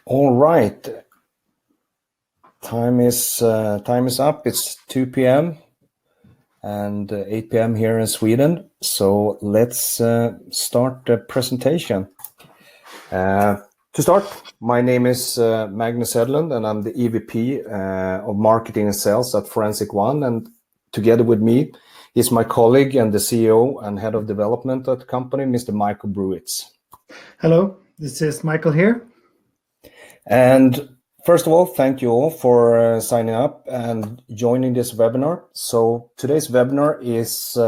All right. Time is up. It's 2 p.m. and 8 p.m. here in Sweden. So let's start the presentation. To start, my name is Magnus Hedlund, and I'm the EVP of Marketing and Sales at Forensiq One. And together with me is my colleague and the CEO and Head of Development at the company, Mr. Michael Bruitz. Hello, this is Michael here. And first of all, thank you all for signing up and joining this webinar. So today's webinar is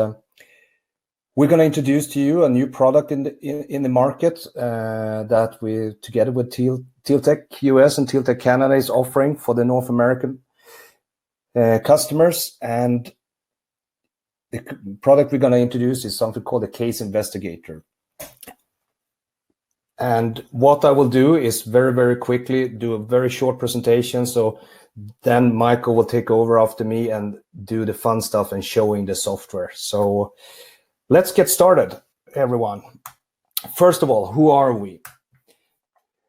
we're going to introduce to you a new product in the market that we, together with Tiltech US and Tiltech Canada, is offering for the North American customers. And the product we're going to introduce is something called the Case Investigator. And what I will do is very, very quickly do a very short presentation. So then Michael will take over after me and do the fun stuff and showing the software. So let's get started, everyone. First of all, who are we?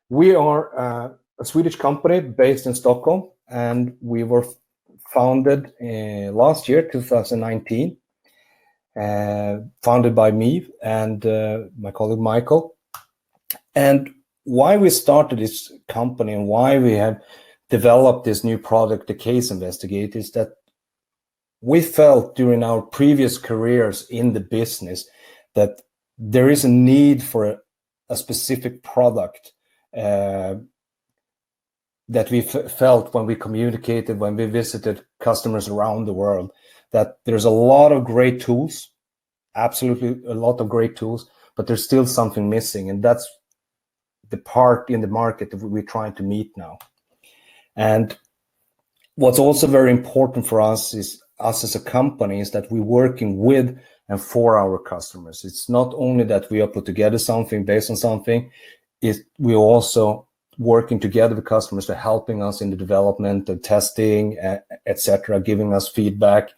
We are a Swedish company based in Stockholm, and we were founded last year, 2019, founded by me and my colleague Michael. And why we started this company and why we have developed this new product, the Case Investigator, is that we felt during our previous careers in the business that there is a need for a specific product that we felt when we communicated, when we visited customers around the world, that there's a lot of great tools, absolutely a lot of great tools, but there's still something missing. And that's the part in the market that we're trying to meet now. And what's also very important for us is us as a company is that we're working with and for our customers. It's not only that we are put together something based on something, we're also working together with customers. They're helping us in the development and testing, etc., giving us feedback,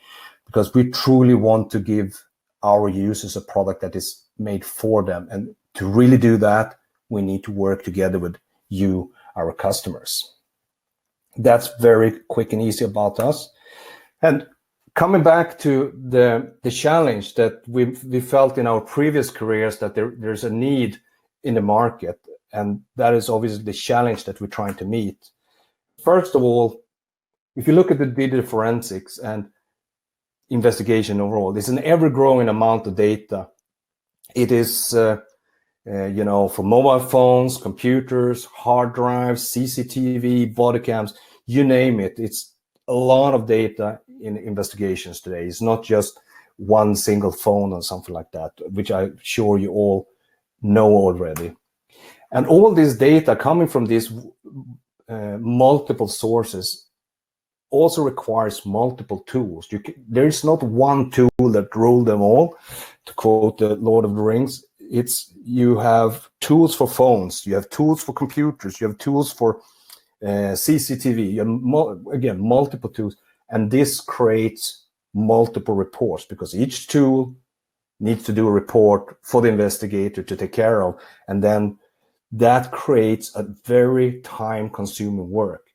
because we truly want to give our users a product that is made for them. And to really do that, we need to work together with you, our customers. That's very quick and easy about us. And coming back to the challenge that we felt in our previous careers, that there's a need in the market, and that is obviously the challenge that we're trying to meet. First of all, if you look at the digital forensics and investigation overall, there's an ever-growing amount of data. It is for mobile phones, computers, hard drives, CCTV, body cams, you name it. It's a lot of data in investigations today. It's not just one single phone or something like that, which I'm sure you all know already. And all this data coming from these multiple sources also requires multiple tools. There is not one tool that rules them all, to quote the Lord of the Rings. You have tools for phones, you have tools for computers, you have tools for CCTV, you have multiple tools, and this creates multiple reports because each tool needs to do a report for the investigator to take care of, and then that creates a very time-consuming work.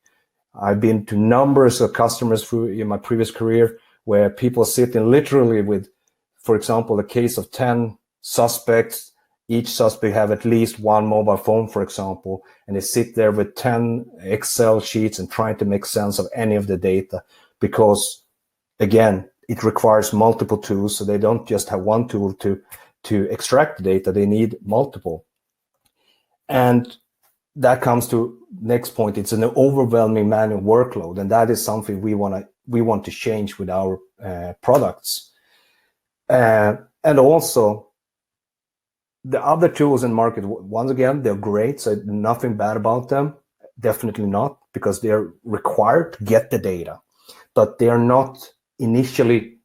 I've been to numbers of customers in my previous career where people are sitting literally with, for example, a case of 10 suspects. Each suspect have at least one mobile phone, for example, and they sit there with 10 Excel sheets and trying to make sense of any of the data because, again, it requires multiple tools. So they don't just have one tool to extract the data. They need multiple. And that comes to next point. It's an overwhelming manual workload, and that is something we want to change with our products. And also, the other tools in the market, once again, they're great, so nothing bad about them, definitely not, because they're required to get the data, but they are not initially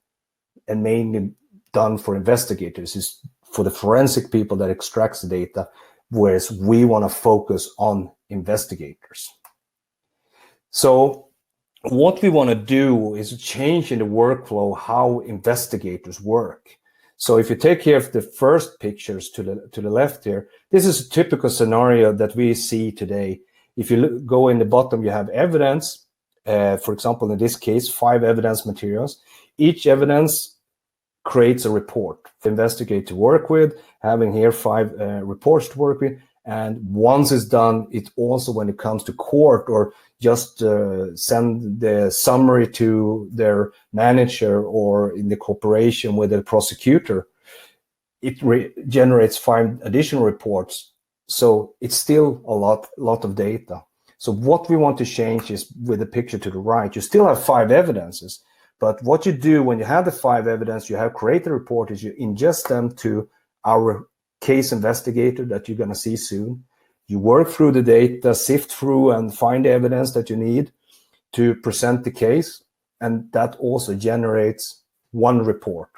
and mainly done for investigators. It's for the forensic people that extracts the data, whereas we want to focus on investigators. So what we want to do is change in the workflow how investigators work. So if you take here the first pictures to the left here, this is a typical scenario that we see today if you go in the bottom, you have evidence. For example, in this case, 5 evidence materials. Each evidence creates a report to investigate, to work with, having here 5 reports to work with. And once it's done, it also, when it comes to court or just send the summary to their manager or in the cooperation with the prosecutor, it generates 5 additional reports. So it's still a lot of data. So what we want to change is, with the picture to the right, you still have 5 evidences, but what you do when you have the 5 evidence, you have created a report, is you ingest them to our Case Investigator that you're going to see soon. You work through the data, sift through and find the evidence that you need to present the case, and that also generates 1 report,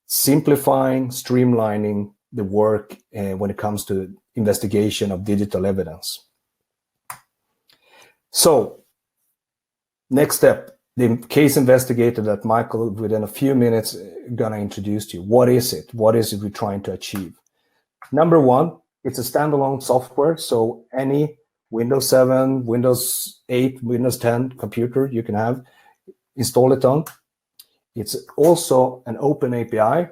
simplifying, streamlining the work when it comes to investigation of digital evidence. So, next step, the Case Investigator that Michael, within a few minutes, gonna introduce to you. What is it? What is it we're trying to achieve? Number 1, it's a standalone software, so any Windows 7, Windows 8, Windows 10 computer you can have, install it on. It's also an open API,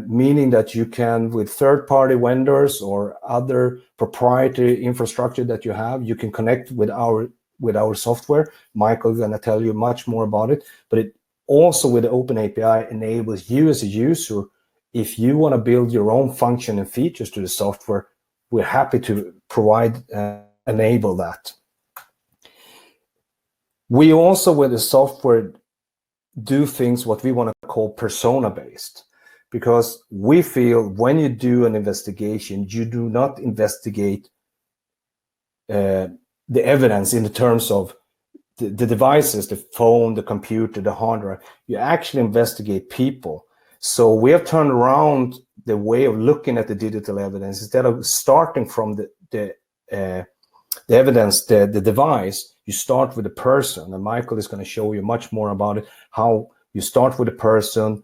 meaning that you can, with third-party vendors or other proprietary infrastructure that you have, you can connect with our software. Michael's going to tell you much more about it, but it also, with the open API, enables you as a user, if you want to build your own function and features to the software, we're happy to provide, enable that. We also, with the software, do things what we want to call persona-based, because we feel when you do an investigation, you do not investigate the evidence in the terms of the devices, the phone, the computer, the hard drive. You actually investigate people. So we have turned around the way of looking at the digital evidence. Instead of starting from the evidence, the device, you start with the person. And Michael is going to show you much more about it, how you start with the person.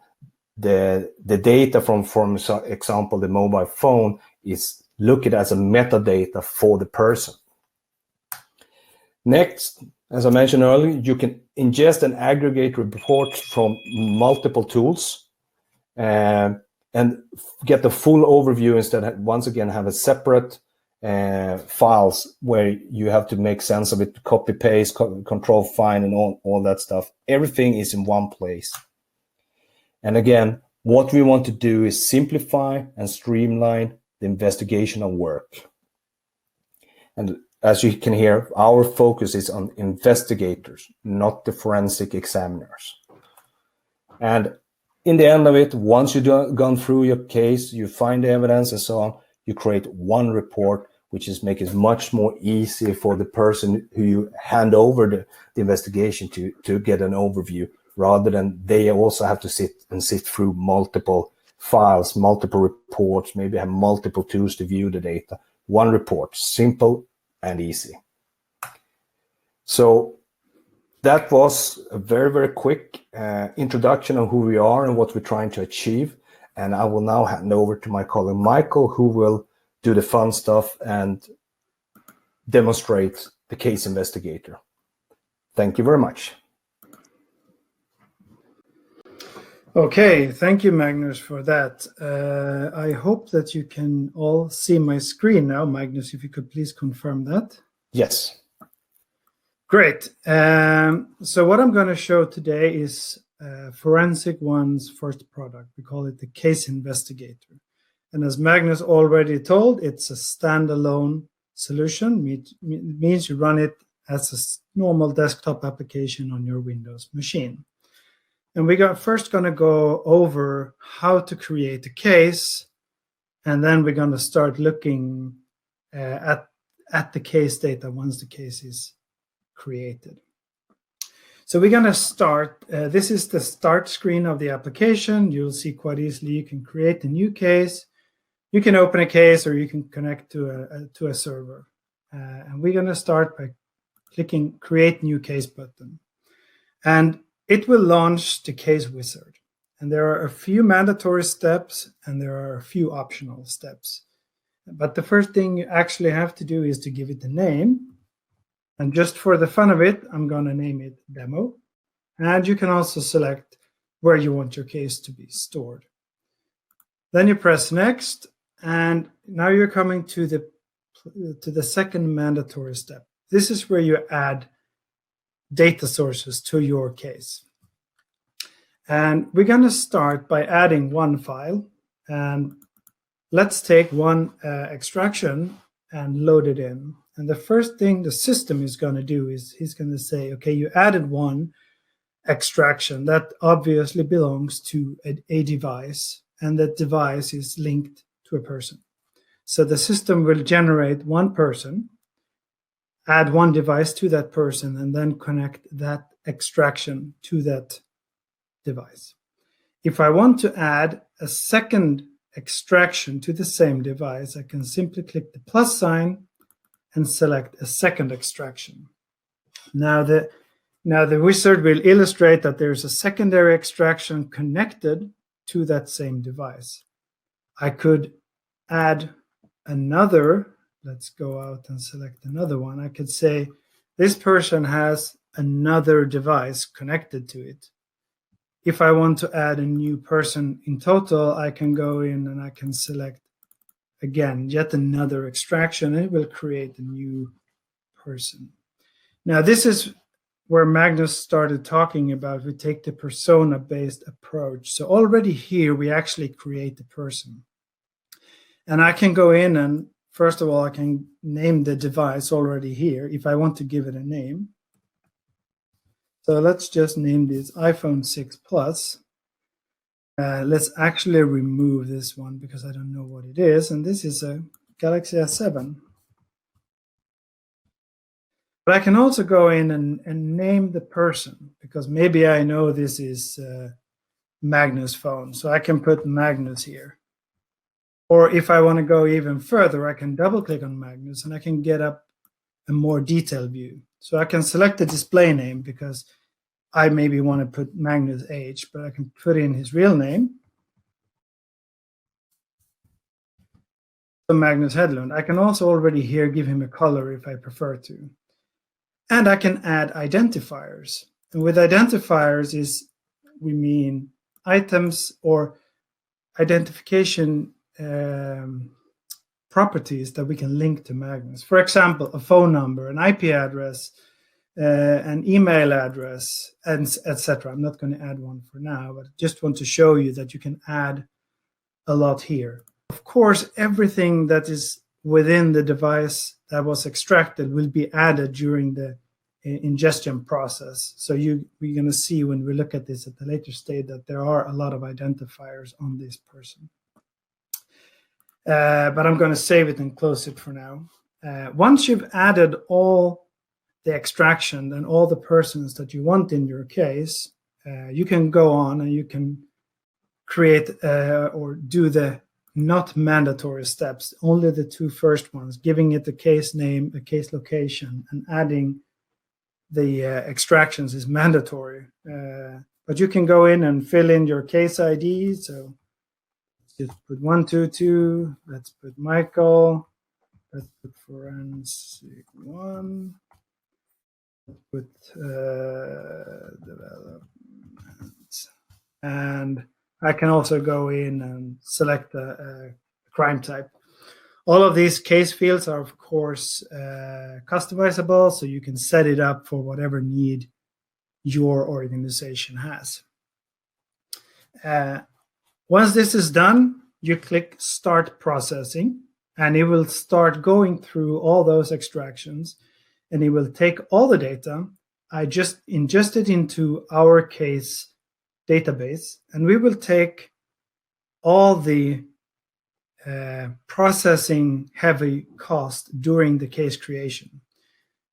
The data from example, the mobile phone is looked at as a metadata for the person. Next, as I mentioned earlier, you can ingest and aggregate reports from multiple tools, and get the full overview instead of, once again, have a separate files where you have to make sense of it, copy, paste, control, find, and all that stuff. Everything is in one place. And again, what we want to do is simplify and streamline the investigational work. And as you can hear, our focus is on investigators, not the forensic examiners. And in the end of it, once you've gone through your case, you find the evidence and so on, you create 1 report, which is make it much more easy for the person who you hand over the investigation to get an overview, rather than they also have to sift through multiple files, multiple reports, maybe have multiple tools to view the data. 1 report, simple and easy. So that was a very, very quick introduction of who we are and what we're trying to achieve. And I will now hand over to my colleague Michael, who will do the fun stuff and demonstrate the Case Investigator. Thank you very much. Okay, thank you, Magnus, for that. I hope that you can all see my screen now. Magnus, if you could please confirm that. Yes. Great. So what I'm going to show today is Forensiq One's first product. We call it the Case Investigator. And as Magnus already told, it's a standalone solution. It means you run it as a normal desktop application on your Windows machine. And we're first going to go over how to create a case, and then we're going to start looking at the case data once the case is created. So we're going to start. This is the start screen of the application. You'll see quite easily you can create a new case. You can open a case, or you can connect to a server. And we're going to start by clicking Create New Case button. And it will launch the case wizard. And there are a few mandatory steps, and there are a few optional steps. But the first thing you actually have to do is to give it a name. And just for the fun of it, I'm going to name it demo. And you can also select where you want your case to be stored. Then you press next, and now you're coming to the second mandatory step. This is where you add data sources to your case. And we're going to start by adding one file. And let's take one extraction and load it in. And the first thing the system is going to do is he's going to say, okay, you added one extraction that obviously belongs to a device, and that device is linked to a person. So the system will generate one person, add one device to that person, and then connect that extraction to that device. If I want to add a second extraction to the same device, I can simply click the plus sign and select a second extraction. Now the wizard will illustrate that there's a secondary extraction connected to that same device. I could add another. Let's go out and select another one. I could say this person has another device connected to it. If I want to add a new person in total, I can go in and I can select, again, yet another extraction, and it will create a new person. Now, this is where Magnus started talking about we take the persona-based approach. So already here, we actually create the person. And I can go in and, first of all, I can name the device already here if I want to give it a name. So let's just name this iPhone 6 Plus. Let's actually remove this one because I don't know what it is. And this is a Galaxy S7. But I can also go in and name the person because maybe I know this is Magnus' phone. So I can put Magnus here. Or if I want to go even further, I can double click on Magnus and I can get up a more detailed view. So I can select the display name because I maybe want to put Magnus H, but I can put in his real name. So Magnus Hedlund. I can also already here give him a color if I prefer to. And I can add identifiers. And with identifiers we mean items or identification properties that we can link to Magnus. For example, a phone number, an IP address, an email address, and etc. I'm not going to add one for now, but just want to show you that you can add a lot here. Of course, everything that is within the device that was extracted will be added during the ingestion process. So we're going to see when we look at this at the later stage that there are a lot of identifiers on this person. But I'm going to save it and close it for now. Once you've added all the extraction and all the persons that you want in your case, you can go on and you can create or do the not mandatory steps, only the two first ones, giving it a case name, a case location, and adding the extractions is mandatory. But you can go in and fill in your case ID. So let's just put 122. Let's put Michael. Let's put Forensiq 1. Let's put development. And I can also go in and select a crime type. All of these case fields are, of course, customizable, so you can set it up for whatever need your organization has. Once this is done, you click Start Processing, and it will start going through all those extractions, and it will take all the data. I just ingest it into our case database, and we will take all the processing heavy cost during the case creation.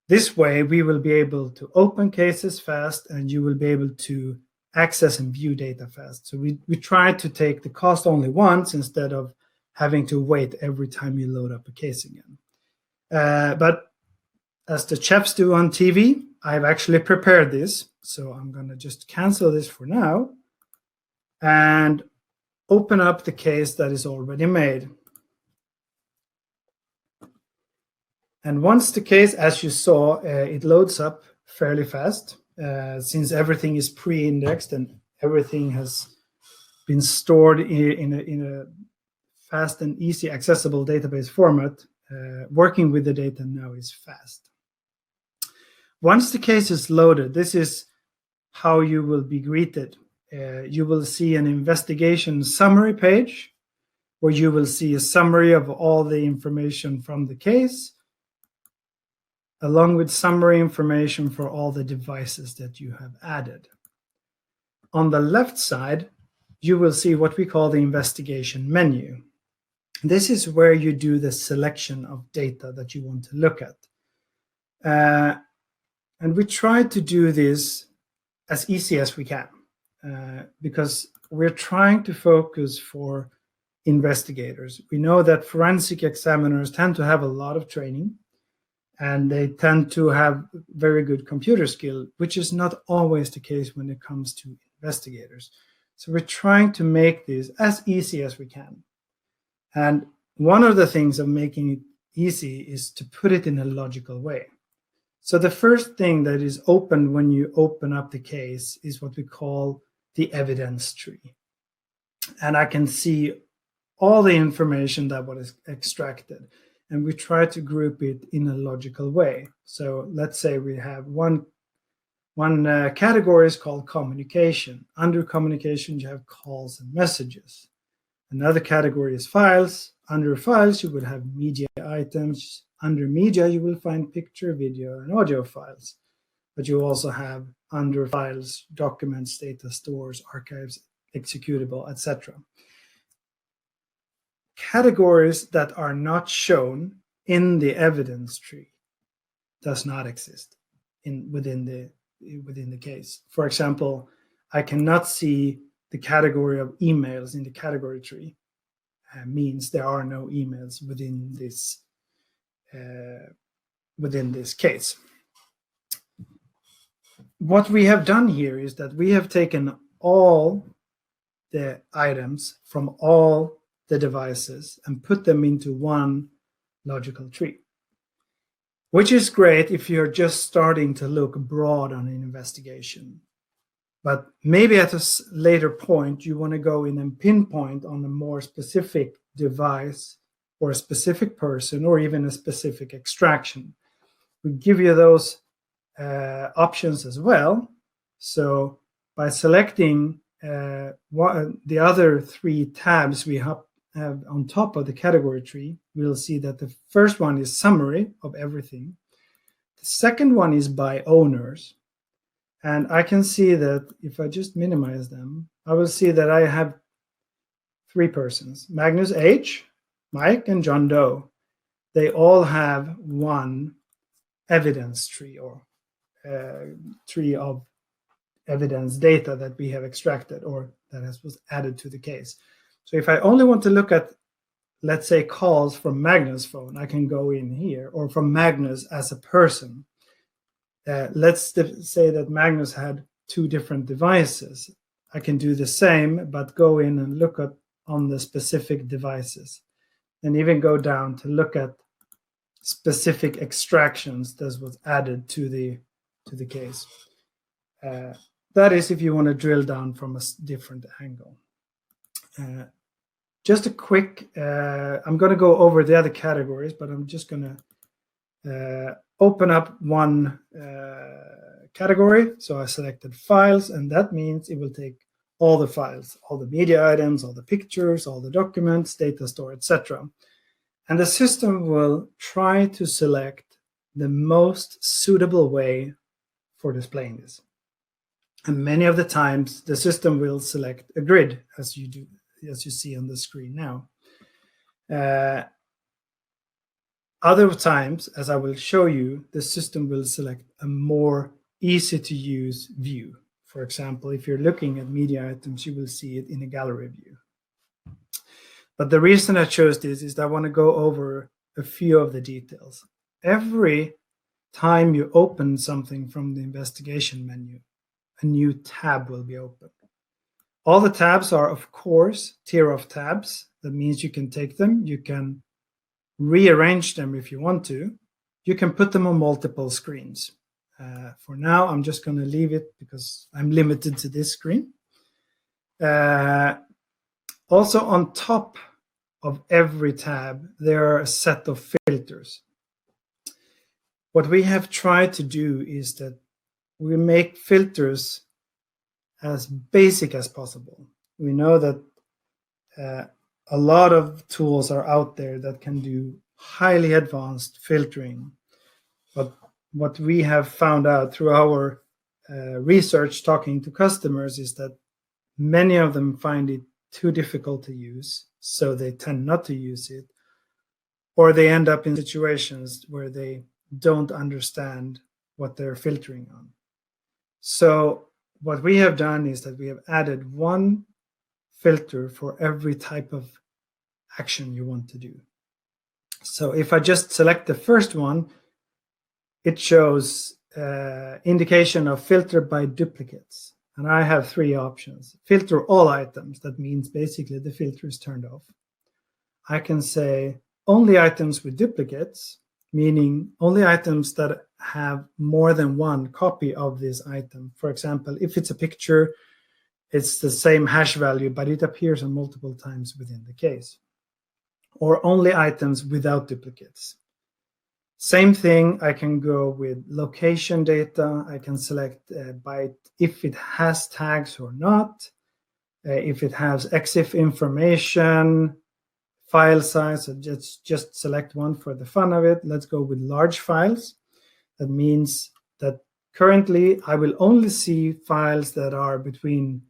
This way, we will be able to open cases fast, and you will be able to access and view data fast. So we try to take the cost only once instead of having to wait every time you load up a case again. But as the chefs do on TV, I've actually prepared this. So I'm going to just cancel this for now and open up the case that is already made. And once the case, as you saw, it loads up fairly fast, since everything is pre-indexed and everything has been stored in a fast and easy accessible database format. Working with the data now is fast. Once the case is loaded, this is how you will be greeted. You will see an investigation summary page where you will see a summary of all the information from the case, along with summary information for all the devices that you have added. On the left side, you will see what we call the investigation menu. This is where you do the selection of data that you want to look at. And we try to do this as easy as we can, because we're trying to focus for investigators. We know that forensic examiners tend to have a lot of training, and they tend to have very good computer skill, which is not always the case when it comes to investigators. So we're trying to make this as easy as we can. And one of the things of making it easy is to put it in a logical way. So the first thing that is opened when you open up the case is what we call the evidence tree. And I can see all the information that was extracted. And we try to group it in a logical way. So let's say we have one category is called communication. Under communication, you have calls and messages. Another category is files. Under files, you will have media items. Under media, you will find picture, video, and audio files. But you also have under files, documents, data stores, archives, executable, etc. Categories that are not shown in the evidence tree does not exist within the case. For example, I cannot see the category of emails in the category tree. Means there are no emails within this case. What we have done here is that we have taken all the items from all the devices and put them into one logical tree, which is great if you're just starting to look broad on an investigation. But maybe at a later point, you want to go in and pinpoint on a more specific device or a specific person or even a specific extraction. We give you those options as well. So by selecting the other three tabs we have on top of the category tree, we'll see that the first one is summary of everything. The second one is by owners. And I can see that if I just minimize them, I will see that I have three persons, Magnus H., Mike, and John Doe. They all have one evidence tree or tree of evidence data that we have extracted or that was added to the case. So if I only want to look at, let's say, calls from Magnus' phone, I can go in here, or from Magnus as a person. Let's say that Magnus had two different devices. I can do the same, but go in and look on the specific devices, and even go down to look at specific extractions that was added to the case. That is if you want to drill down from a different angle. Just a quick, I'm going to go over the other categories, but I'm just going to open up one category. So I selected files, and that means it will take all the files, all the media items, all the pictures, all the documents, data store, etc. And the system will try to select the most suitable way for displaying this. And many of the times, the system will select a grid, as you see on the screen now. Other times, as I will show you, the system will select a more easy-to-use view. For example, if you're looking at media items, you will see it in a gallery view. But the reason I chose this is that I want to go over a few of the details. Every time you open something from the investigation menu, a new tab will be opened. All the tabs are, of course, tier-off tabs. That means you can take them, you can rearrange them if you want to, you can put them on multiple screens. For now, I'm just going to leave it because I'm limited to this screen. Also, on top of every tab, there are a set of filters. What we have tried to do is that we make filters as basic as possible. We know that a lot of tools are out there that can do highly advanced filtering. But what we have found out through our research talking to customers is that many of them find it too difficult to use, so they tend not to use it, or they end up in situations where they don't understand what they're filtering on. So what we have done is that we have added one filter for every type of action you want to do. So if I just select the first one, it shows indication of filter by duplicates. And I have three options. Filter all items. That means basically the filter is turned off. I can say only items with duplicates, meaning only items that have more than one copy of this item. For example, if it's a picture, it's the same hash value, but it appears on multiple times within the case. Or only items without duplicates. Same thing, I can go with location data. I can select by if it has tags or not, if it has EXIF information, file size. So just select one for the fun of it. Let's go with large files. That means that currently I will only see files that are between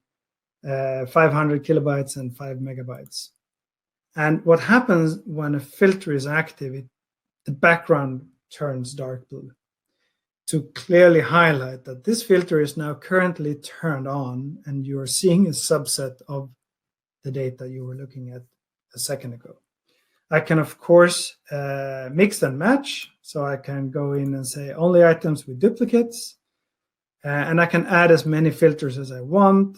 500 kilobytes and 5 megabytes. And what happens when a filter is active, the background turns dark blue to clearly highlight that this filter is now currently turned on and you're seeing a subset of the data you were looking at a second ago. I can, of course, mix and match. So I can go in and say only items with duplicates, and I can add as many filters as I want.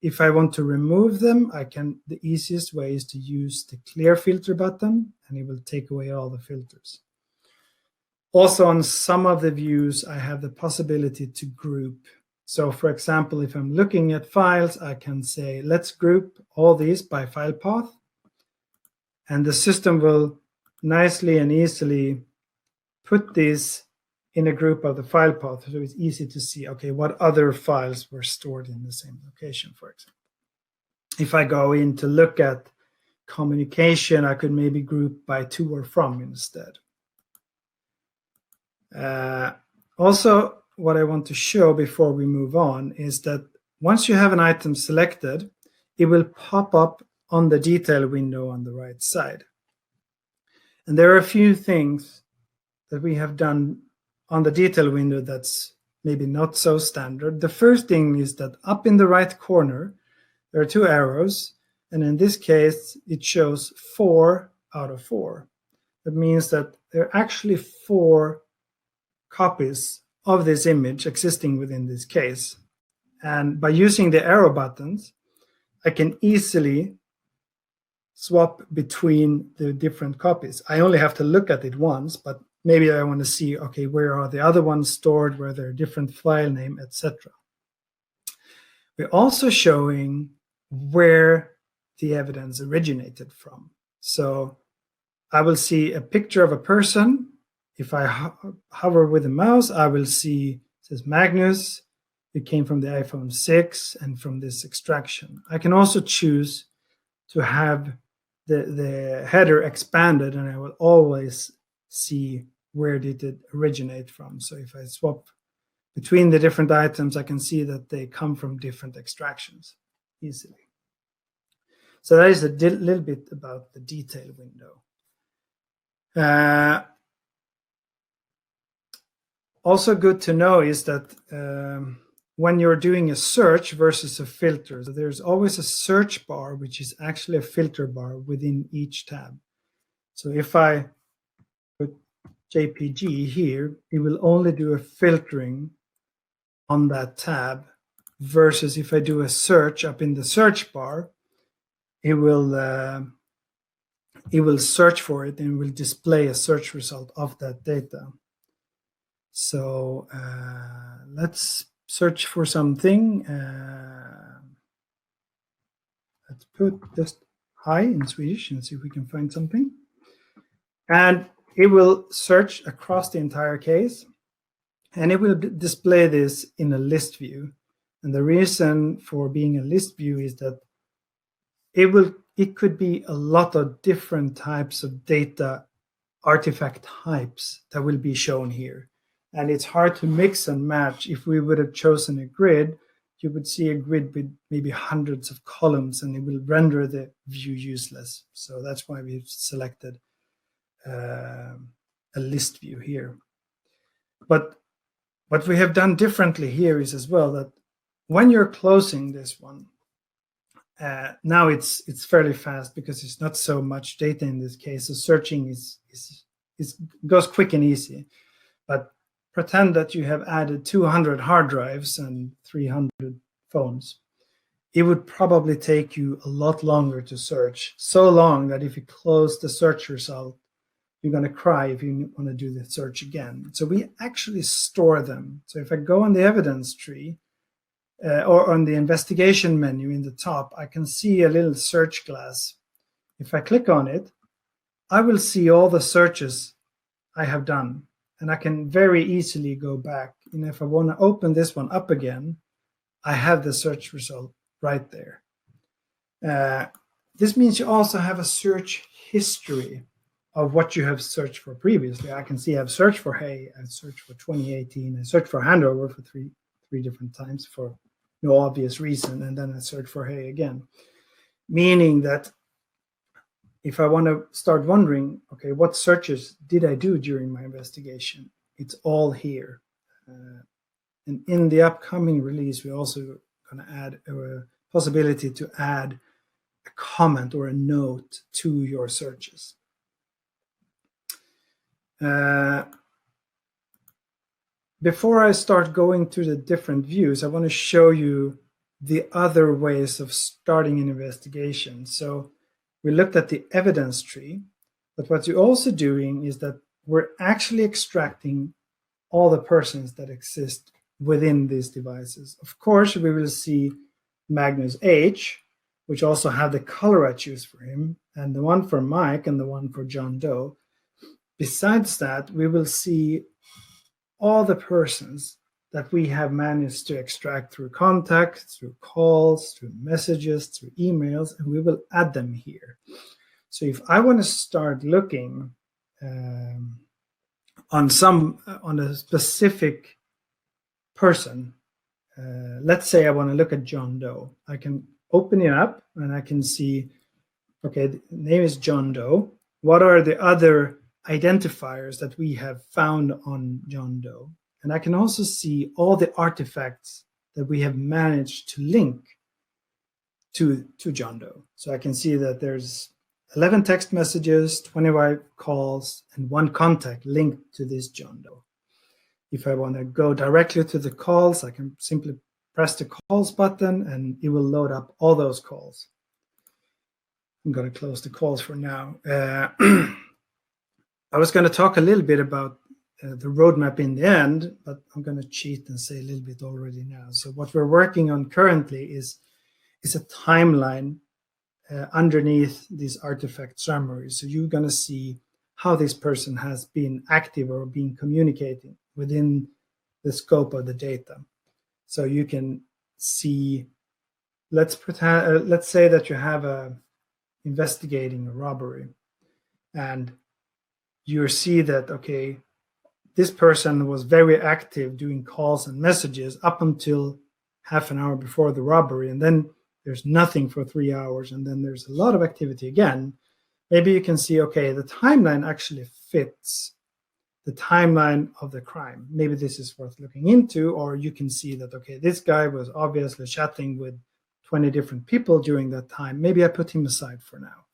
If I want to remove them, the easiest way is to use the clear filter button, and it will take away all the filters. Also, on some of the views, I have the possibility to group. So for example, if I'm looking at files, I can say, let's group all these by file path. And the system will nicely and easily put these in a group of the file path. So it's easy to see, okay, what other files were stored in the same location, for example. If I go in to look at communication, I could maybe group by to or from instead. Also, what I want to show before we move on is that once you have an item selected, it will pop up on the detail window on the right side. And there are a few things that we have done on the detail window that's maybe not so standard. The first thing is that up in the right corner, there are two arrows. And in this case, it shows 4 out of 4. That means that there are actually 4 copies of this image existing within this case. And by using the arrow buttons, I can easily swap between the different copies. I only have to look at it once, but maybe I want to see, okay, where are the other ones stored, where they're different file name, etc. We're also showing where the evidence originated from. So I will see a picture of a person. If I hover with the mouse, I will see, it says Magnus. It came from the iPhone 6 and from this extraction. I can also choose to have the header expanded, and I will always see where did it originate from. So if I swap between the different items, I can see that they come from different extractions easily. So that is a little bit about the detail window. Also good to know is that when you're doing a search versus a filter, so there's always a search bar, which is actually a filter bar within each tab. So if I put JPG here, it will only do a filtering on that tab, versus if I do a search up in the search bar, it will search for it and will display a search result of that data. So let's search for something. Let's put just hi in Swedish and see if we can find something. And it will search across the entire case, and it will display this in a list view. And the reason for being a list view is that it could be a lot of different types of data artifact types that will be shown here. And it's hard to mix and match. If we would have chosen a grid, you would see a grid with maybe hundreds of columns, and it will render the view useless. So that's why we've selected a list view here. But what we have done differently here is as well that when you're closing this one, now it's fairly fast because it's not so much data in this case. So searching goes quick and easy. But pretend that you have added 200 hard drives and 300 phones. It would probably take you a lot longer to search. So long that if you close the search result, you're going to cry if you want to do the search again. So we actually store them. So if I go on the evidence tree or on the investigation menu in the top, I can see a little search glass. If I click on it, I will see all the searches I have done. And I can very easily go back. And if I want to open this one up again, I have the search result right there. This means you also have a search history of what you have searched for previously. I can see I've searched for Hey, I've searched for 2018, I searched for Handover for three different times for no obvious reason, and then I searched for Hey again. Meaning that if I want to start wondering, okay, what searches did I do during my investigation? It's all here. And in the upcoming release, we're also going to add a possibility to add a comment or a note to your searches. Before I start going to the different views, I want to show you the other ways of starting an investigation. So we looked at the evidence tree, but what you're also doing is that we're actually extracting all the persons that exist within these devices. Of course, we will see Magnus H, which also have the color I choose for him, and the one for Mike and the one for John Doe. Besides that, we will see all the persons that we have managed to extract through contacts, through calls, through messages, through emails, and we will add them here. So if I want to start looking on a specific person, let's say I want to look at John Doe, I can open it up and I can see, okay, the name is John Doe. What are the other identifiers that we have found on John Doe? And I can also see all the artifacts that we have managed to link to John Doe. So I can see that there's 11 text messages, 25 calls, and 1 contact linked to this John Doe. If I want to go directly to the calls, I can simply press the calls button and it will load up all those calls. I'm going to close the calls for now. I was going to talk a little bit about the roadmap in the end, but I'm going to cheat and say a little bit already now. So what we're working on currently is a timeline underneath these artifact summaries. So you're going to see how this person has been active or been communicating within the scope of the data. So you can see, let's say that you have investigating a robbery, and you see that, okay, this person was very active doing calls and messages up until half an hour before the robbery, and then there's nothing for 3 hours, and then there's a lot of activity again. Maybe you can see, okay, the timeline actually fits the timeline of the crime. Maybe this is worth looking into, or you can see that, okay, this guy was obviously chatting with 20 different people during that time. Maybe I put him aside for now.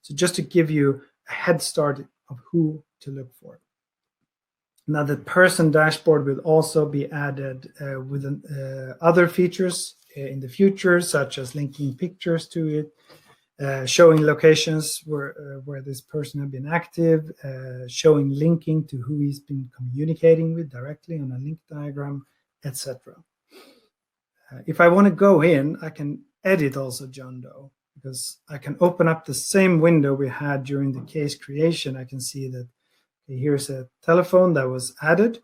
So just to give you a head start of who to look for. Now the person dashboard will also be added with other features in the future, such as linking pictures to it showing locations where this person had been active, showing linking to who he's been communicating with directly on a link diagram, etc. If I want to go in, I can edit also John Doe, because I can open up the same window we had during the case creation. I can see that here's a telephone that was added.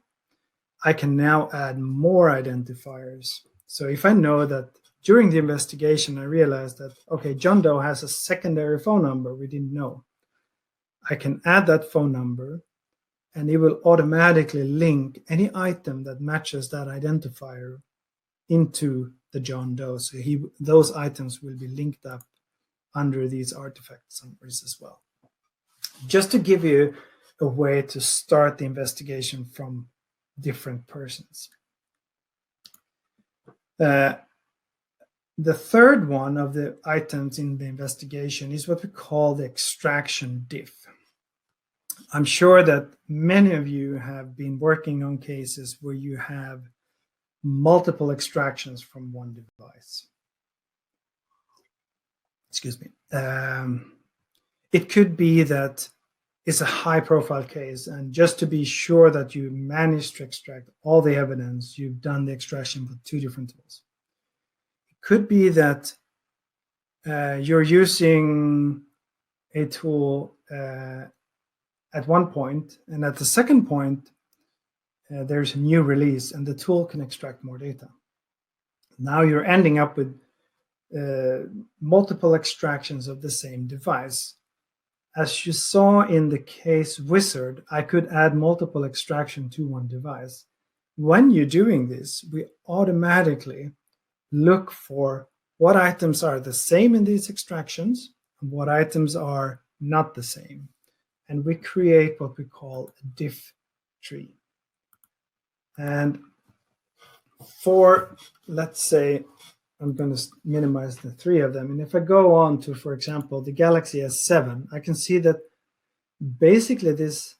I can now add more identifiers. So if I know that during the investigation, I realized that, okay, John Doe has a secondary phone number we didn't know, I can add that phone number, and it will automatically link any item that matches that identifier into the John Doe. So those items will be linked up under these artifact summaries as well. Just to give you a way to start the investigation from different persons. The third one of the items in the investigation is what we call the extraction diff. I'm sure that many of you have been working on cases where you have multiple extractions from one device. Excuse me. It could be that it's a high-profile case, and just to be sure that you managed to extract all the evidence, you've done the extraction with 2 different tools. It could be that you're using a tool at one point, and at the second point, there's a new release, and the tool can extract more data. Now you're ending up with multiple extractions of the same device. As you saw in the case wizard, I could add multiple extraction to one device. When you're doing this, we automatically look for what items are the same in these extractions and what items are not the same. And we create what we call a diff tree. And for, let's say, I'm going to minimize the 3 of them. And if I go on to, for example, the Galaxy S7, I can see that basically this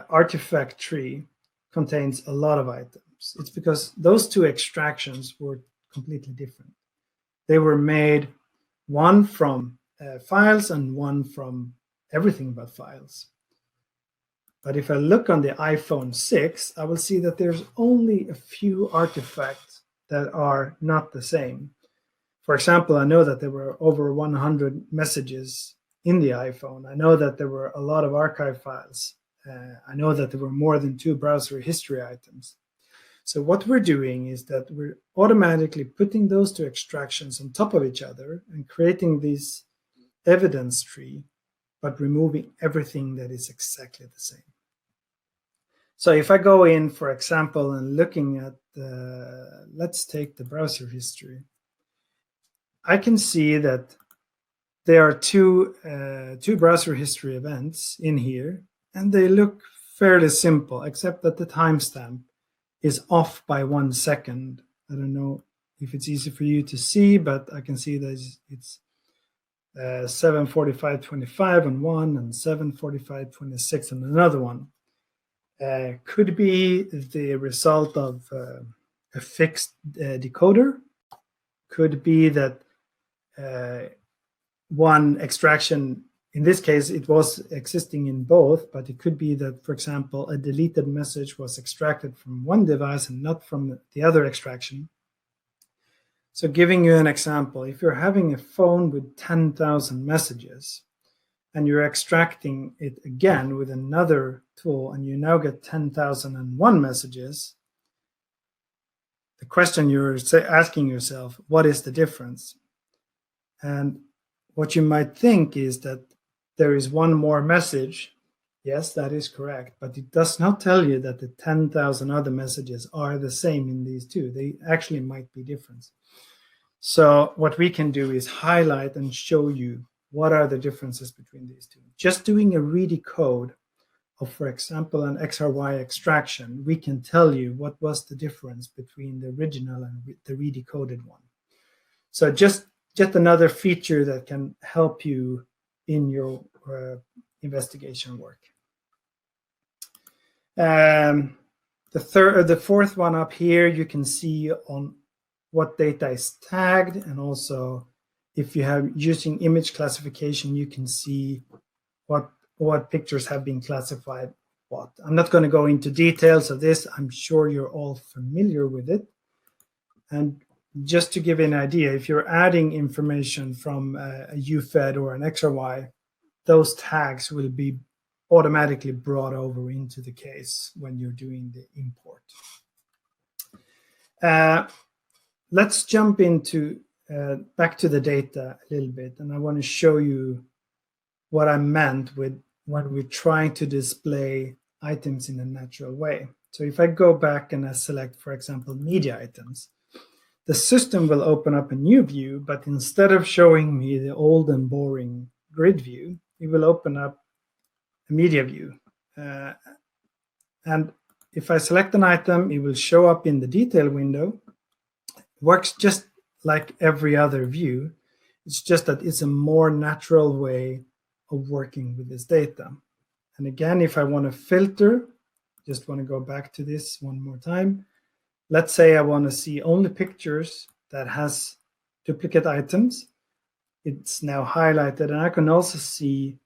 artifact tree contains a lot of items. It's because those 2 extractions were completely different. They were made, one from files and one from everything but files. But if I look on the iPhone 6, I will see that there's only a few artifacts that are not the same. For example, I know that there were over 100 messages in the iPhone. I know that there were a lot of archive files. I know that there were more than 2 browser history items. So what we're doing is that we're automatically putting those 2 extractions on top of each other and creating this evidence tree, but removing everything that is exactly the same. So if I go in, for example, and looking at let's take the browser history, I can see that there are two browser history events in here, and they look fairly simple, except that the timestamp is off by 1 second. I don't know if it's easy for you to see, but I can see that it's 7:45:25 on one and 7:45:26 on another one. Could be the result of a fixed decoder. Could be that one extraction, in this case, it was existing in both, but it could be that, for example, a deleted message was extracted from one device and not from the other extraction. So giving you an example, if you're having a phone with 10,000 messages and you're extracting it again with another tool and you now get 10,001 messages, the question you're asking yourself, what is the difference? And what you might think is that there is one more message. Yes, that is correct, but it does not tell you that the 10,000 other messages are the same in these 2. They actually might be different. So what we can do is highlight and show you what are the differences between these 2. Just doing a redecode of, for example, an XRY extraction, we can tell you what was the difference between the original and the redecoded one. So just another feature that can help you in your investigation work. The fourth one up here, you can see on what data is tagged and also if you have using image classification, you can see what pictures have been classified what. I'm not going to go into details of this. I'm sure you're all familiar with it. And just to give you an idea, if you're adding information from a UFED or an XRY, those tags will be automatically brought over into the case when you're doing the import. Let's jump into back to the data a little bit, and I want to show you what I meant with when we're trying to display items in a natural way. So if I go back and I select, for example, media items, the system will open up a new view, but instead of showing me the old and boring grid view, it will open up a media view. And if I select an item, it will show up in the detail window. It works just like every other view. It's just that it's a more natural way of working with this data. And again, if I want to filter, just want to go back to this one more time. Let's say I want to see only pictures that has duplicate items. It's now highlighted, and I can also see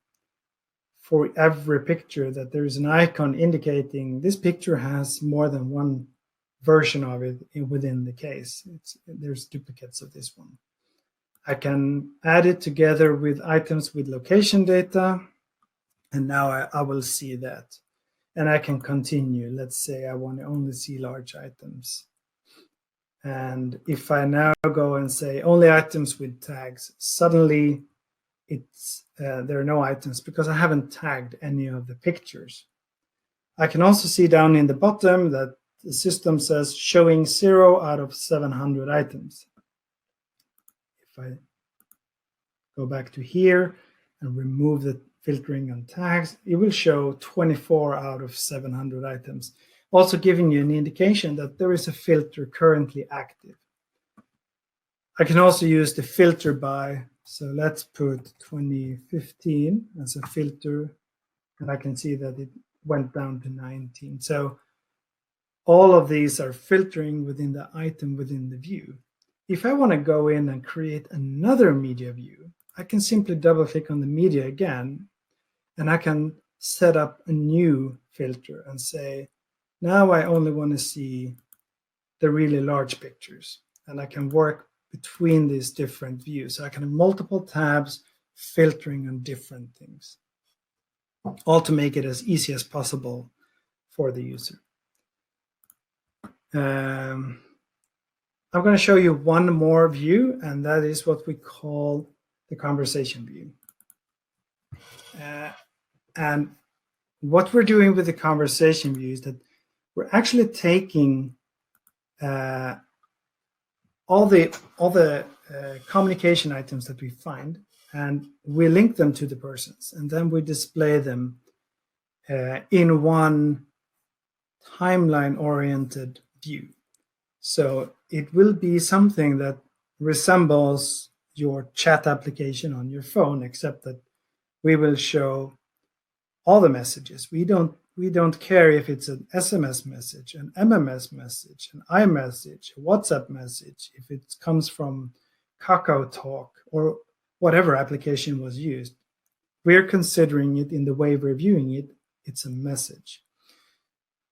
for every picture that there is an icon indicating this picture has more than one version of it within the case. There's duplicates of this one. I can add it together with items with location data, and now I will see that. And I can continue. Let's say I want to only see large items. And if I now go and say only items with tags, suddenly there are no items because I haven't tagged any of the pictures. I can also see down in the bottom that the system says showing 0 out of 700 items. If I go back to here and remove the filtering on tags, it will show 24 out of 700 items, also giving you an indication that there is a filter currently active. I can also use the filter by, so let's put 2015 as a filter, and I can see that it went down to 19. So all of these are filtering within the item within the view. If I want to go in and create another media view, I can simply double click on the media again, and I can set up a new filter and say, now I only want to see the really large pictures, and I can work between these different views. So I can have multiple tabs filtering on different things, all to make it as easy as possible for the user. I'm going to show you one more view, and that is what we call the conversation view. And what we're doing with the conversation view is that we're actually taking all the communication items that we find, and we link them to the persons, and then we display them in one timeline-oriented view. So it will be something that resembles your chat application on your phone, except that we will show all the messages. We don't care if it's an SMS message, an MMS message, an iMessage, a WhatsApp message, if it comes from KakaoTalk or whatever application was used. We're considering it in the way we're viewing it. It's a message.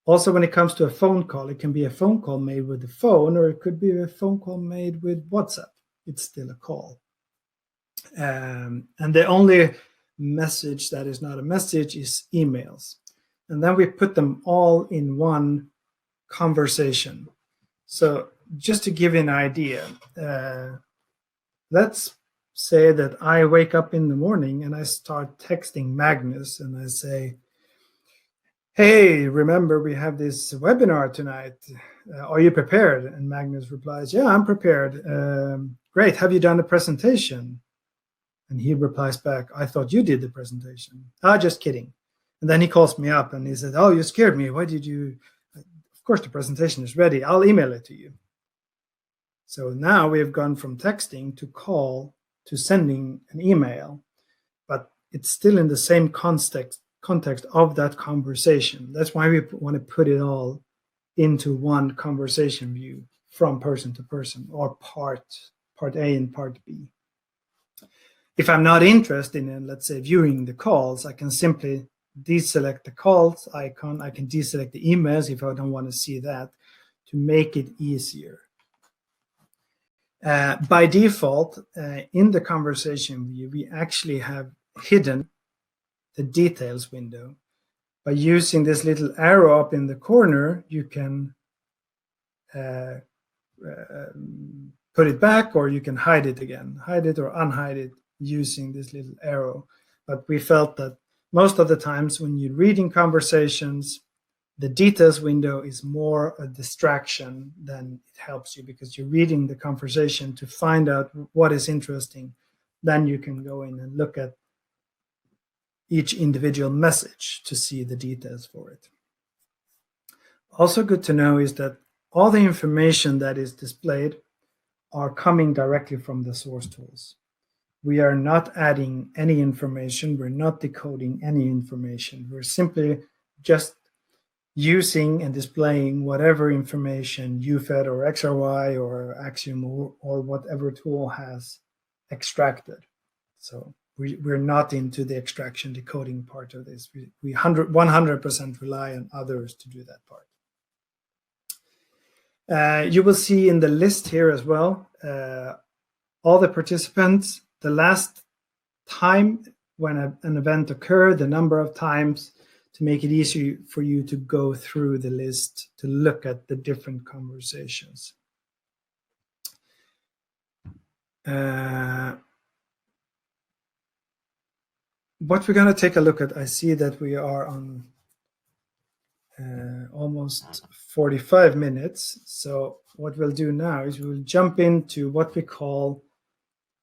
Also, when it comes to a phone call, it can be a phone call made with the phone, or it could be a phone call made with WhatsApp. It's still a call. And the only message that is not a message is emails. And then we put them all in one conversation. So just to give you an idea, let's say that I wake up in the morning and I start texting Magnus and I say, hey, remember we have this webinar tonight. Are you prepared? And Magnus replies, yeah, I'm prepared. Great. Have you done the presentation? And he replies back, I thought you did the presentation. Just kidding. And then he calls me up and he says, oh, you scared me. Why did you? Of course, the presentation is ready. I'll email it to you. So now we have gone from texting to call to sending an email, but it's still in the same context of that conversation. That's why we want to put it all into one conversation view from person to person, or part A and part B. If I'm not interested in, let's say, viewing the calls, I can simply deselect the calls icon. I can deselect the emails if I don't want to see that, to make it easier. By default, in the conversation view, we actually have hidden the details window. By using this little arrow up in the corner, you can put it back, or you can hide it again, hide it or unhide it using this little arrow. But we felt that most of the times when you're reading conversations, the details window is more a distraction than it helps you, because you're reading the conversation to find out what is interesting. Then you can go in and look at each individual message to see the details for it. Also good to know is that all the information that is displayed are coming directly from the source tools. We are not adding any information. We're not decoding any information. We're simply just using and displaying whatever information UFED or XRY or Axiom or whatever tool has extracted. So we're not into the extraction decoding part of this. We 100% rely on others to do that part. You will see in the list here as well, all the participants, the last time when an event occurred, the number of times, to make it easier for you to go through the list to look at the different conversations. What we're going to take a look at, I see that we are on almost 45 minutes. So what we'll do now is we'll jump into what we call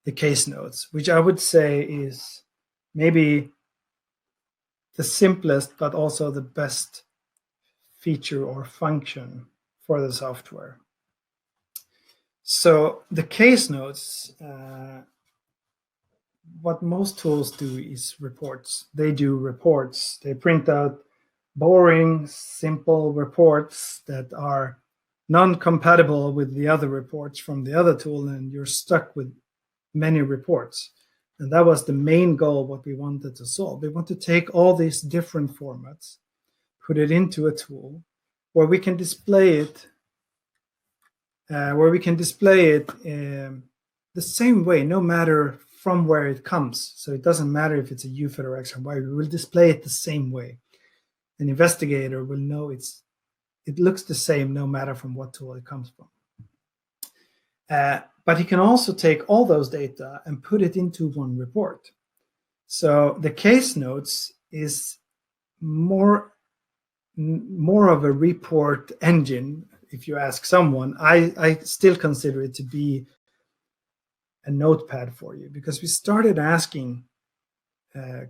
the case notes, which I would say is maybe the simplest, but also the best feature or function for the software. So the case notes, what most tools do is reports. They do reports. They print out boring, simple reports that are non-compatible with the other reports from the other tool, and you're stuck with many reports. And that was the main goal, what we wanted to solve. We want to take all these different formats, put it into a tool where we can display it, the same way, no matter from where it comes. So it doesn't matter if it's a UFED or XRY, we will display it the same way. An investigator will know it looks the same no matter from what tool it comes from. But he can also take all those data and put it into one report. So the case notes is more of a report engine. If you ask someone, I still consider it to be a notepad for you, because we started asking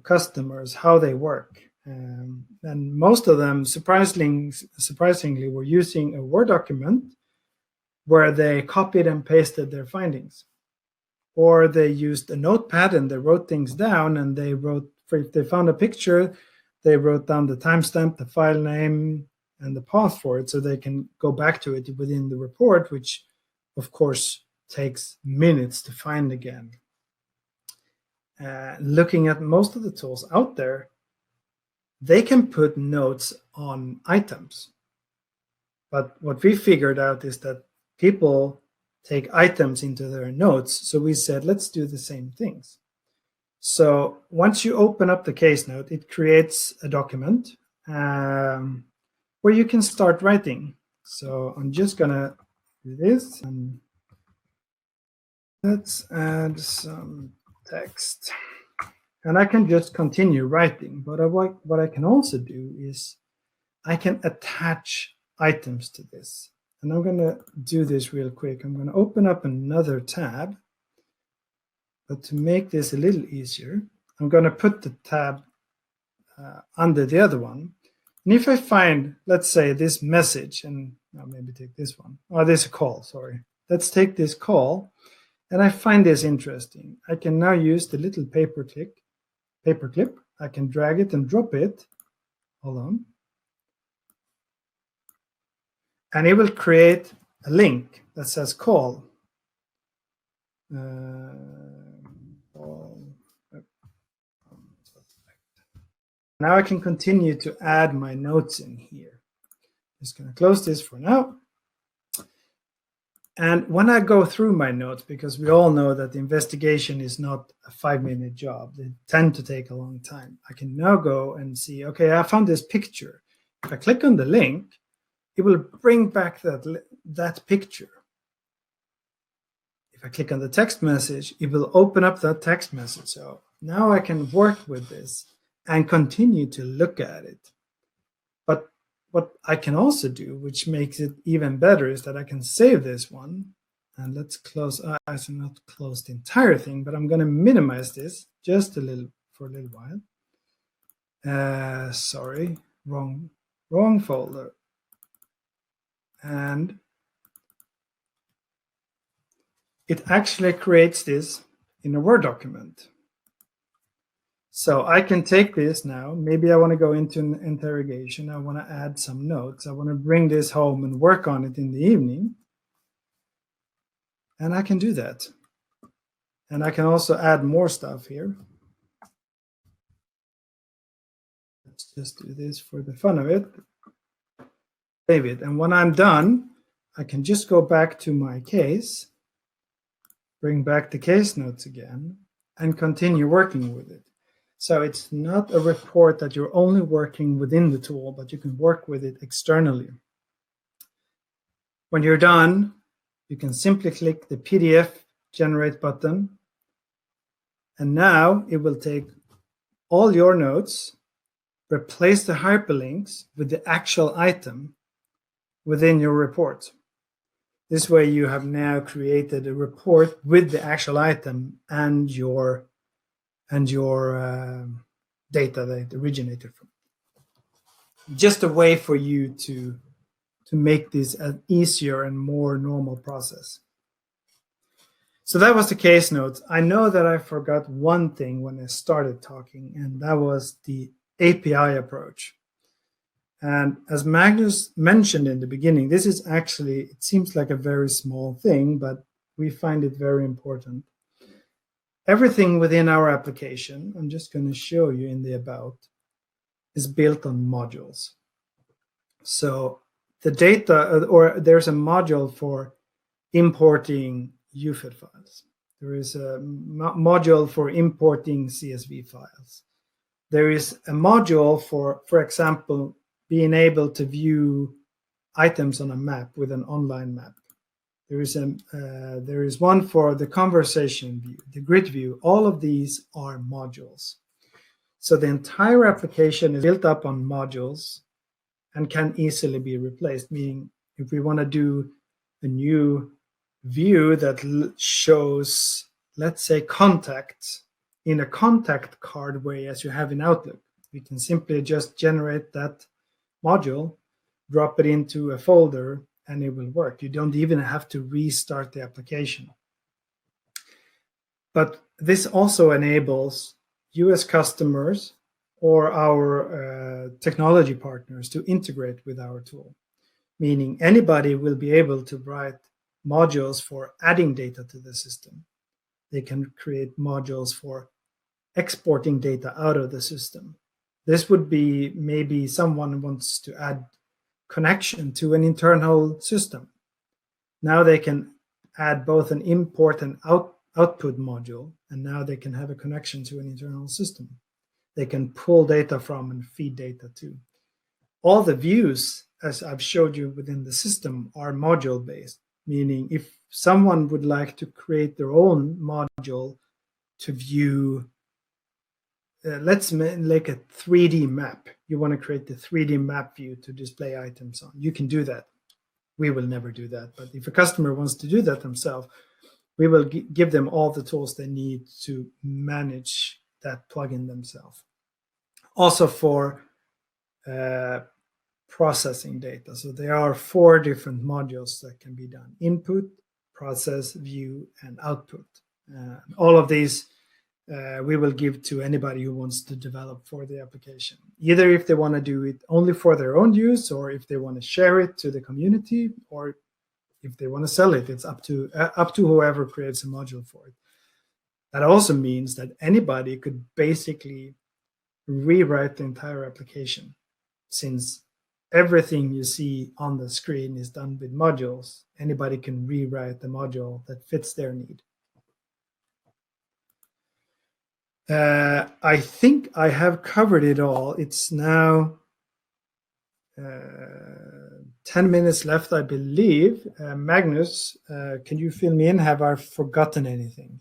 customers how they work. And most of them, surprisingly, were using a Word document where they copied and pasted their findings. Or they used a notepad and they wrote things down, and they wrote, if they found a picture, they wrote down the timestamp, the file name, and the path for it, so they can go back to it within the report, which of course takes minutes to find again. Looking at most of the tools out there, they can put notes on items. But what we figured out is that people take items into their notes. So we said, let's do the same things. So once you open up the case note, it creates a document where you can start writing. So I'm just going to do this, and let's add some text. And I can just continue writing. But what I can also do is I can attach items to this. And I'm going to do this real quick. I'm going to open up another tab. But to make this a little easier, I'm going to put the tab under the other one. And if I find, let's say, this message, and I'll maybe take this one. Oh, this is a call, sorry. Let's take this call. And I find this interesting. I can now use the little paperclip. I can drag it and drop it. Hold on. And it will create a link that says call. Now I can continue to add my notes in here. Just going to close this for now. And when I go through my notes, because we all know that the investigation is not a 5-minute job, they tend to take a long time. I can now go and see, okay, I found this picture. If I click on the link, it will bring back that picture. If I click on the text message, it will open up that text message. So now I can work with this and continue to look at it. But what I can also do, which makes it even better, is that I can save this one. And let's close, I should not close the entire thing, but I'm going to minimize this just for a little while. Sorry, wrong folder. And it actually creates this in a Word document. So I can take this now. Maybe I want to go into an interrogation. I want to add some notes. I want to bring this home and work on it in the evening. And I can do that. And I can also add more stuff here. Let's just do this for the fun of it. Save it. And when I'm done, I can just go back to my case, bring back the case notes again, and continue working with it. So it's not a report that you're only working within the tool, but you can work with it externally. When you're done, you can simply click the PDF generate button. And now it will take all your notes, replace the hyperlinks with the actual item within your report. This way you have now created a report with the actual item and your data that it originated from. Just a way for you to make this an easier and more normal process. So that was the case notes. I know that I forgot one thing when I started talking, and that was the API approach. And as Magnus mentioned in the beginning, this is actually, it seems like a very small thing, but we find it very important. Everything within our application, I'm just going to show you in the about, is built on modules. So the data, or there's a module for importing UFID files. There is a module for importing CSV files. There is a module for example, being able to view items on a map with an online map. There is one for the conversation view, the grid view. All of these are modules. So the entire application is built up on modules and can easily be replaced, meaning if we want to do a new view that shows, let's say, contacts in a contact card way as you have in Outlook, we can simply just generate that module, drop it into a folder, and it will work. You don't even have to restart the application. But this also enables US customers or our technology partners to integrate with our tool, meaning anybody will be able to write modules for adding data to the system. They can create modules for exporting data out of the system. This would be maybe someone wants to add connection to an internal system. Now they can add both an import and output module, and now they can have a connection to an internal system. They can pull data from and feed data to. All the views, as I've showed you within the system, are module-based, meaning if someone would like to create their own module to view, let's make a 3D map. You want to create the 3D map view to display items on. You can do that. We will never do that. But if a customer wants to do that themselves, we will give them all the tools they need to manage that plugin themselves. Also for processing data. So there are 4 different modules that can be done: input, process, view, and output. All of these we will give to anybody who wants to develop for the application, either if they want to do it only for their own use, or if they want to share it to the community, or if they want to sell it. It's up to whoever creates a module for it. That also means that anybody could basically rewrite the entire application, since everything you see on the screen is done with modules. Anybody can rewrite the module that fits their need. I think I have covered it all. It's now 10 minutes left, I believe. Magnus, can you fill me in? Have I forgotten anything?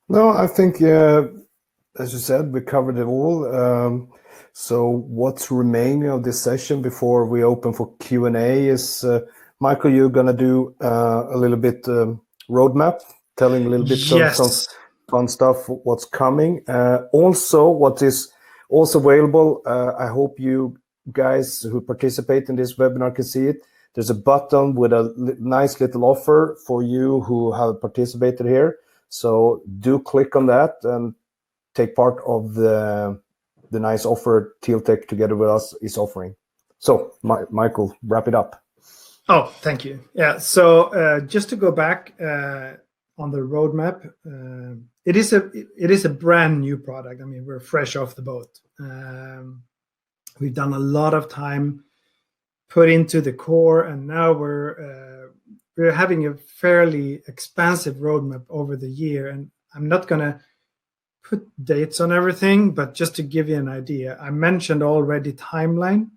No, I think, as you said, we covered it all. So what's remaining of this session before we open for Q&A is, Michael, you're going to do a little bit roadmap, telling a little bit some fun stuff, what's coming. Also, what is also available, I hope you guys who participate in this webinar can see it. There's a button with a nice little offer for you who have participated here. So do click on that and take part of the nice offer Tealtech together with us is offering. So Michael, wrap it up. Oh, thank you. Yeah, so just to go back on the roadmap, it is a brand new product. I mean, we're fresh off the boat. We've done a lot of time put into the core, and now we're having a fairly expansive roadmap over the year. And I'm not going to put dates on everything, but just to give you an idea, I mentioned already timeline.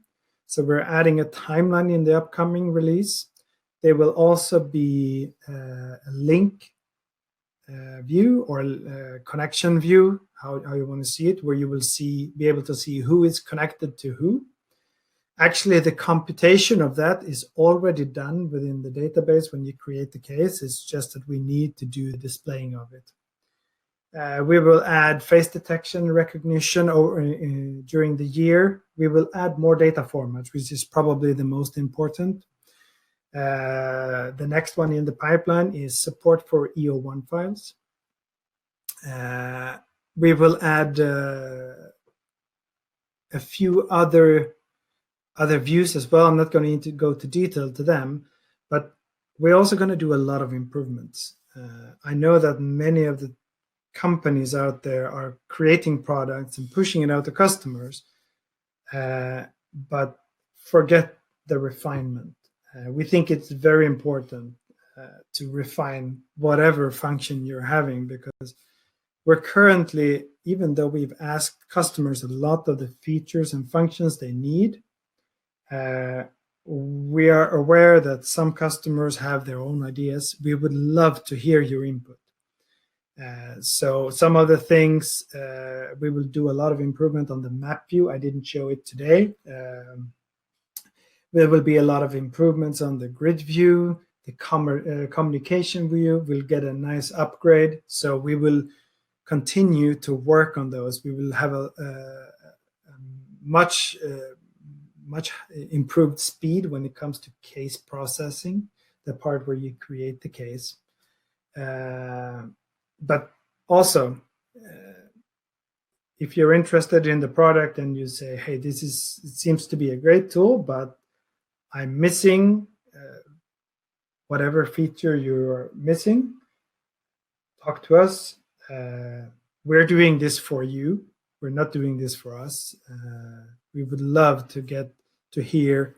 So we're adding a timeline in the upcoming release. There will also be a link view or a connection view, how you want to see it, where you will be able to see who is connected to who. Actually, the computation of that is already done within the database when you create the case. It's just that we need to do the displaying of it. We will add face detection recognition during the year. We will add more data formats, which is probably the most important. The next one in the pipeline is support for EO1 files. We will add a few other views as well. I'm not going to go to detail to them, but we're also going to do a lot of improvements. I know that many of the companies out there are creating products and pushing it out to customers, but forget the refinement. We think it's very important to refine whatever function you're having, because we're currently, even though we've asked customers a lot of the features and functions they need, we are aware that some customers have their own ideas. We would love to hear your input. So some of the things, we will do a lot of improvement on the map view. I didn't show it today. There will be a lot of improvements on the grid view, the communication view will get a nice upgrade. So we will continue to work on those. We will have a much improved speed when it comes to case processing, the part where you create the case. But also, if you're interested in the product and you say, hey, it seems to be a great tool, but I'm missing whatever feature you're missing, talk to us. We're doing this for you. We're not doing this for us. We would love to hear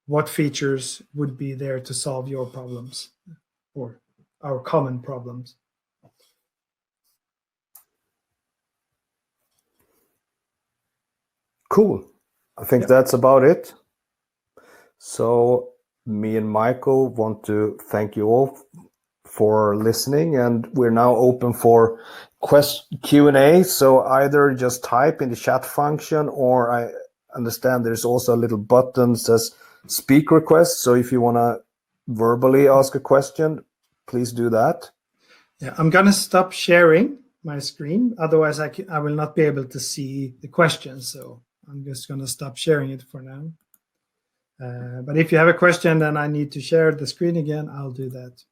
what features would be there to solve your problems or our common problems. Cool. I think that's about it. So me and Michael want to thank you all for listening, and we're now open for Q&A. So either just type in the chat function, or I understand there's also a little button that says speak request. So if you want to verbally ask a question, please do that. Yeah, I'm going to stop sharing my screen. Otherwise, I will not be able to see the questions. So I'm just going to stop sharing it for now. But if you have a question and I need to share the screen again, I'll do that.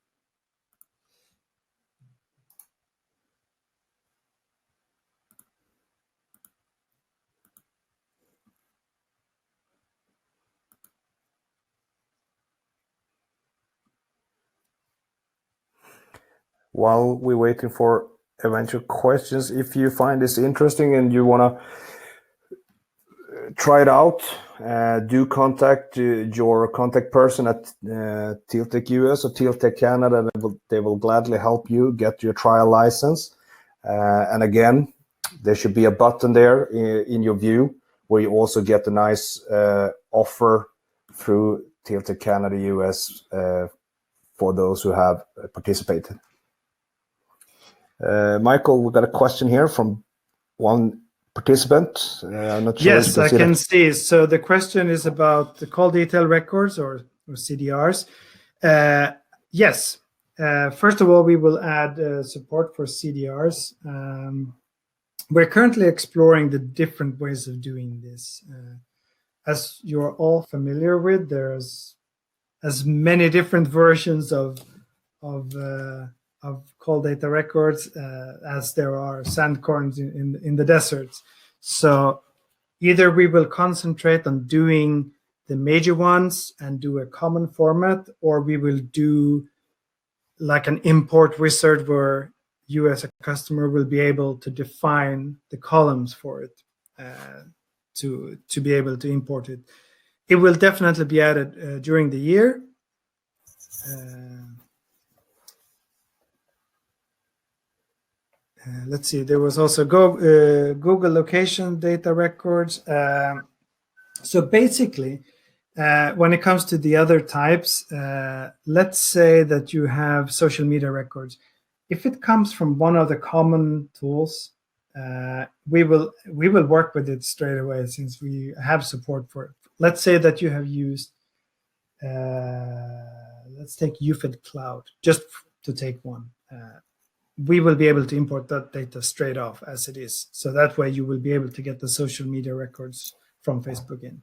While we're waiting for eventual questions, if you find this interesting and you want to try it out. Do contact your contact person at Tiltech US or Tiltech Canada. They will gladly help you get your trial license. And again, there should be a button there in your view where you also get a nice offer through Tiltech Canada US for those who have participated. Michael, we got a question here from one participant. I'm not sure. Yes, I can see. So the question is about the call detail records or CDRs. Yes. First of all, we will add support for CDRs. We're currently exploring the different ways of doing this. As you're all familiar with, there's as many different versions of call data records as there are sandcorns in the deserts. So either we will concentrate on doing the major ones and do a common format, or we will do like an import wizard where you as a customer will be able to define the columns for it to be able to import it. It will definitely be added during the year. Let's see, there was also Google location data records. So basically, when it comes to the other types, let's say that you have social media records. If it comes from one of the common tools, we will work with it straight away since we have support for it. Let's say that you have used, let's take UFED Cloud, just to take one. We will be able to import that data straight off as it is. So that way you will be able to get the social media records from Facebook in.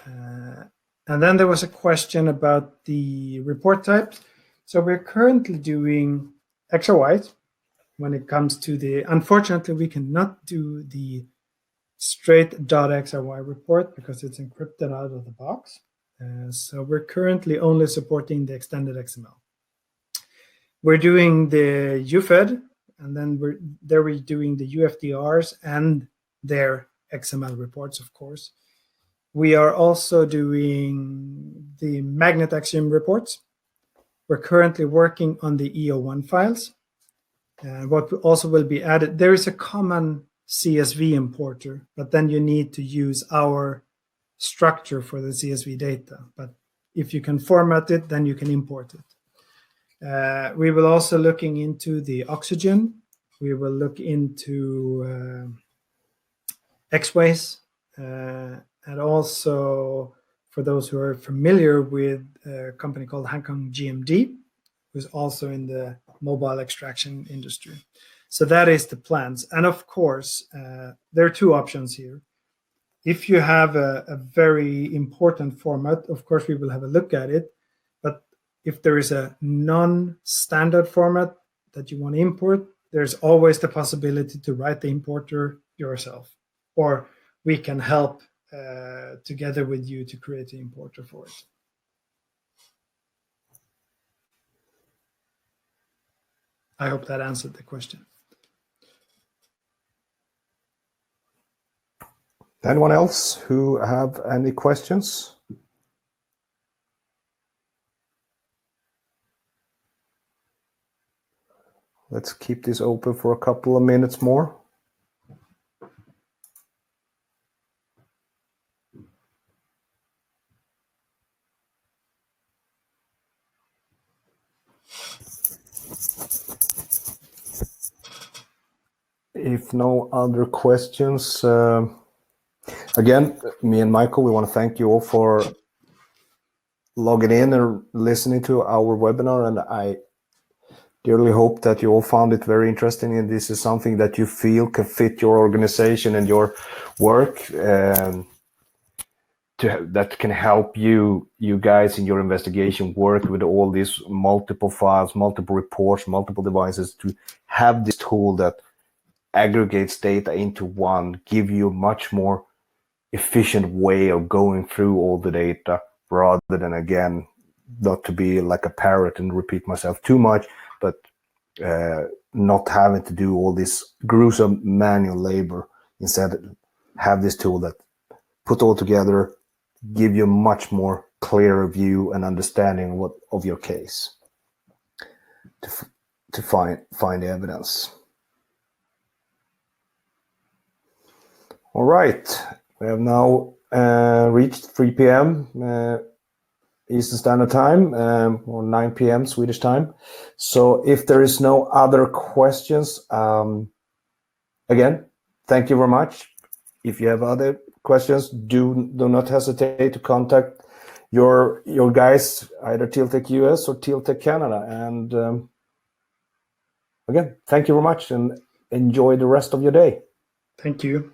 And then there was a question about the report types. So we're currently doing X or Y when it comes to the, unfortunately, we cannot do the straight .xry report because it's encrypted out of the box. So we're currently only supporting the extended XML. We're doing the UFED, and then we're doing the UFDRs and their XML reports, of course. We are also doing the Magnet Axiom reports. We're currently working on the EO1 files. What also will be added, there is a common CSV importer, but then you need to use our structure for the CSV data. But if you can format it, then you can import it. We will also looking into the Oxygen. We will look into X-Ways, and also for those who are familiar with a company called Hong Kong GMD, who's also in the mobile extraction industry. So that is the plans. And of course, there are two options here. If you have a very important format, of course, we will have a look at it. But if there is a non-standard format that you want to import, there's always the possibility to write the importer yourself, or we can help together with you to create the importer for it. I hope that answered the question. Anyone else who have any questions? Let's keep this open for a couple of minutes more. If no other questions, again, me and Michael, we want to thank you all for logging in and listening to our webinar, and I dearly hope that you all found it very interesting, and this is something that you feel can fit your organization and your work, that can help you guys in your investigation work with all these multiple files, multiple reports, multiple devices, to have this tool that aggregates data into one, give you a much more efficient way of going through all the data, rather than, again, not to be like a parrot and repeat myself too much, but not having to do all this gruesome manual labor. Instead, have this tool that put all together, give you a much more clearer view and understanding of your case to find evidence. All right, we have now reached 3 p.m. Eastern Standard Time, or 9 p.m. Swedish time. So if there is no other questions, again, thank you very much. If you have other questions, do not hesitate to contact your guys, either Tiltech US or Tiltech Canada. And again, thank you very much and enjoy the rest of your day. Thank you.